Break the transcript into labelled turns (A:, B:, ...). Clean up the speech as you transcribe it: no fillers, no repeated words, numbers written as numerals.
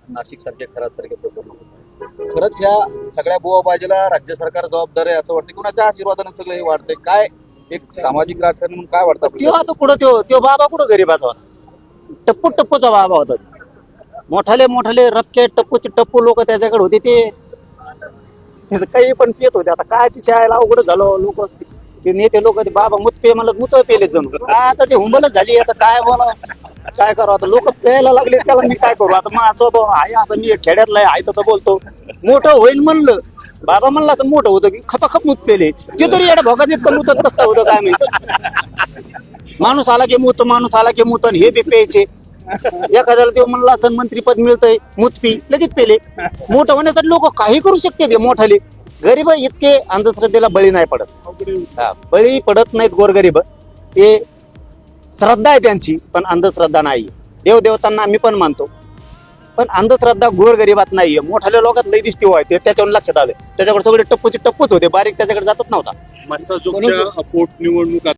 A: नाशिक सारखे खरासारखे प्रकरण होत. खरंच ह्या सगळ्या बोवाबाजीला राज्य सरकार जबाबदार आहे असं वाटतं. कुणाच्या आशीर्वादाने सगळं हे वाढतंय काय? एक सामाजिक राजकारण म्हणून काय वाटतं
B: त्यो
A: आपल्याला?
B: आता कुठं त्यो बाबा कुठं गरीबाचा होता? टप्पू टप्पूचा बाबा होता तो. मोठाले मोठाले रक्के टप्पूचे टप्पू लोक त्याच्याकडे होते ते त्याचं काही पण पेत होते. आता काय तिच्या आयला अवघड झालं. लोक ते नेते लोक ते बाबा मूत पे म्हणलं मुत पेले जणू काय आता ते हुंबलच झाली. आता काय बोला काय करावं आता लोक प्यायला लागले त्याला मी काय करू आता मग असं आहे असं मी खेड्यातला आहे तसं बोलतो. मोठं होईल म्हणलं बाबा म्हणलं असं मोठं होतं की खपाखप मूत पेले ते तरी एवढ्या भोगात इतकं मुतत कसं होतं काय माहिती. माणूस आला की मूत माणूस आला की मूत आणि हे बी प्यायचे. एखाद्याला ते म्हणलं असं मंत्रीपद मिळतंय मुतपी लगेच पेले. मोठं होण्यासाठी लोक काही करू शकते ते मोठाले. गरीब इतके अंधश्रद्धेला बळी नाही पडत. हा, बळी पडत नाहीत गोरगरीब. ते श्रद्धा आहे त्यांची पण अंधश्रद्धा नाही. देवदेवतांना आम्ही पण मानतो पण अंधश्रद्धा गोरगरिबात नाहीये. मोठ्या लोकात लई दिसते होय ते त्याच्यावर लक्षात आलं. त्याच्याकडे सगळे टप्पूचे टप्पूच होते बारीक त्याच्याकडे जातच नव्हता.
C: मस्साजोगच्या पोटनिवडणूक